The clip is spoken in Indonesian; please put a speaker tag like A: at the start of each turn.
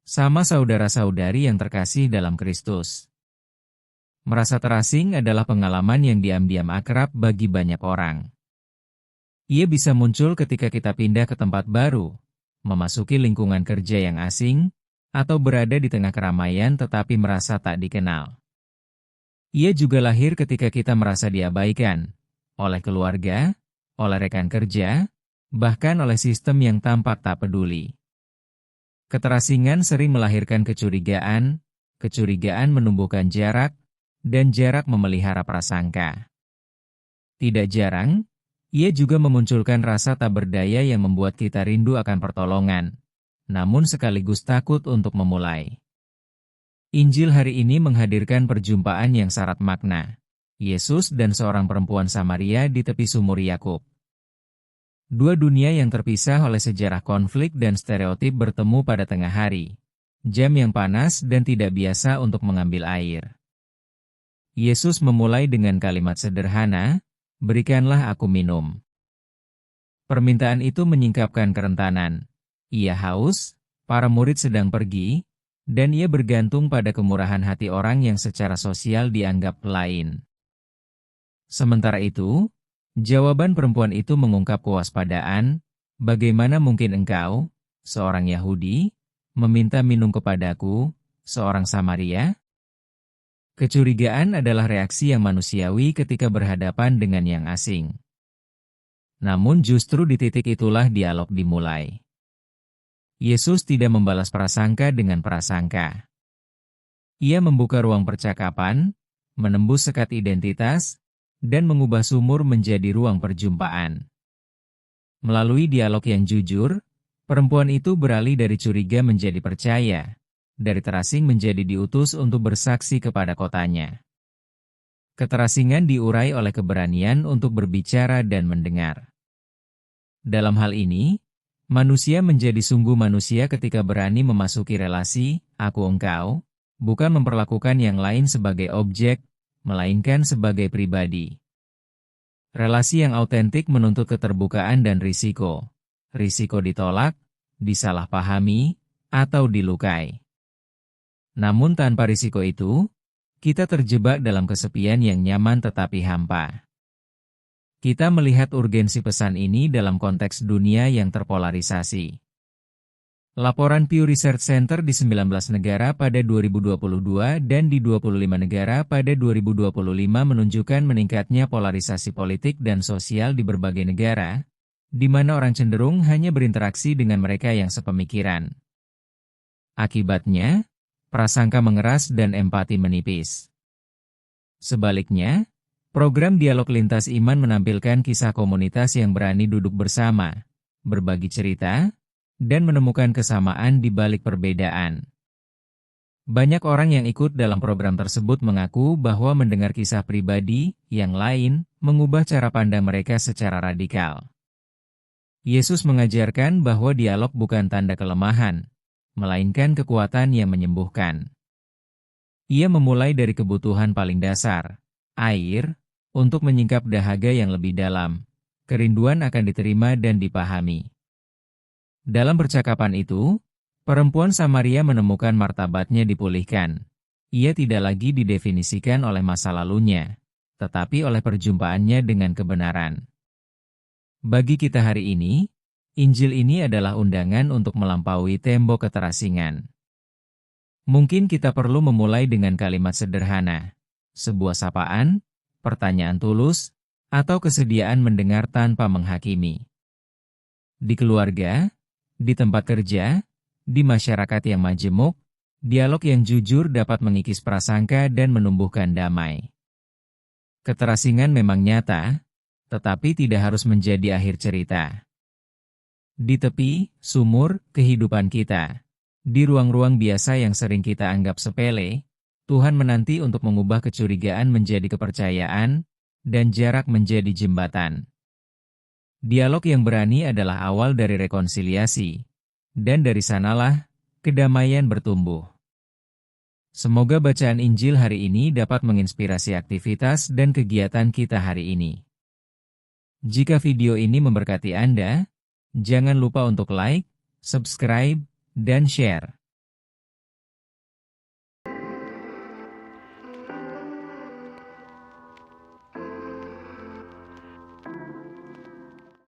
A: Sama saudara-saudari yang terkasih dalam Kristus. Merasa terasing adalah pengalaman yang diam-diam akrab bagi banyak orang. Ia bisa muncul ketika kita pindah ke tempat baru, memasuki lingkungan kerja yang asing, atau berada di tengah keramaian tetapi merasa tak dikenal. Ia juga lahir ketika kita merasa diabaikan, oleh keluarga, oleh rekan kerja, bahkan oleh sistem yang tampak tak peduli. Keterasingan sering melahirkan kecurigaan, kecurigaan menumbuhkan jarak, dan jarak memelihara prasangka. Tidak jarang, ia juga memunculkan rasa tak berdaya yang membuat kita rindu akan pertolongan, namun sekaligus takut untuk memulai. Injil hari ini menghadirkan perjumpaan yang syarat makna. Yesus dan seorang perempuan Samaria di tepi sumur Yakub. Dua dunia yang terpisah oleh sejarah konflik dan stereotip bertemu pada tengah hari. Jam yang panas dan tidak biasa untuk mengambil air. Yesus memulai dengan kalimat sederhana, "Berikanlah aku minum." Permintaan itu menyingkapkan kerentanan. Ia haus, para murid sedang pergi, dan ia bergantung pada kemurahan hati orang yang secara sosial dianggap lain. Sementara itu, jawaban perempuan itu mengungkap kewaspadaan, "Bagaimana mungkin engkau, seorang Yahudi, meminta minum kepadaku, seorang Samaria?" Kecurigaan adalah reaksi yang manusiawi ketika berhadapan dengan yang asing. Namun justru di titik itulah dialog dimulai. Yesus tidak membalas prasangka dengan prasangka. Ia membuka ruang percakapan, menembus sekat identitas, dan mengubah sumur menjadi ruang perjumpaan. Melalui dialog yang jujur, perempuan itu beralih dari curiga menjadi percaya, dari terasing menjadi diutus untuk bersaksi kepada kotanya. Keterasingan diurai oleh keberanian untuk berbicara dan mendengar. Dalam hal ini, manusia menjadi sungguh manusia ketika berani memasuki relasi aku-engkau, bukan memperlakukan yang lain sebagai objek, melainkan sebagai pribadi. Relasi yang autentik menuntut keterbukaan dan risiko. Risiko ditolak, disalahpahami, atau dilukai. Namun tanpa risiko itu, kita terjebak dalam kesepian yang nyaman tetapi hampa. Kita melihat urgensi pesan ini dalam konteks dunia yang terpolarisasi. Laporan Pew Research Center di 19 negara pada 2022 dan di 25 negara pada 2025 menunjukkan meningkatnya polarisasi politik dan sosial di berbagai negara, di mana orang cenderung hanya berinteraksi dengan mereka yang sepemikiran. Akibatnya, prasangka mengeras dan empati menipis. Sebaliknya, program dialog lintas iman menampilkan kisah komunitas yang berani duduk bersama, berbagi cerita, dan menemukan kesamaan di balik perbedaan. Banyak orang yang ikut dalam program tersebut mengaku bahwa mendengar kisah pribadi yang lain mengubah cara pandang mereka secara radikal. Yesus mengajarkan bahwa dialog bukan tanda kelemahan, melainkan kekuatan yang menyembuhkan. Ia memulai dari kebutuhan paling dasar, air, untuk menyingkap dahaga yang lebih dalam. Kerinduan akan diterima dan dipahami. Dalam percakapan itu, perempuan Samaria menemukan martabatnya dipulihkan. Ia tidak lagi didefinisikan oleh masa lalunya, tetapi oleh perjumpaannya dengan kebenaran. Bagi kita hari ini, Injil ini adalah undangan untuk melampaui tembok keterasingan. Mungkin kita perlu memulai dengan kalimat sederhana, sebuah sapaan, pertanyaan tulus, atau kesediaan mendengar tanpa menghakimi. Di keluarga, di tempat kerja, di masyarakat yang majemuk, dialog yang jujur dapat mengikis prasangka dan menumbuhkan damai. Keterasingan memang nyata, tetapi tidak harus menjadi akhir cerita. Di tepi, sumur, kehidupan kita, di ruang-ruang biasa yang sering kita anggap sepele, Tuhan menanti untuk mengubah kecurigaan menjadi kepercayaan, dan jarak menjadi jembatan. Dialog yang berani adalah awal dari rekonsiliasi, dan dari sanalah, kedamaian bertumbuh. Semoga bacaan Injil hari ini dapat menginspirasi aktivitas dan kegiatan kita hari ini. Jika video ini memberkati Anda, jangan lupa untuk like, subscribe, dan share.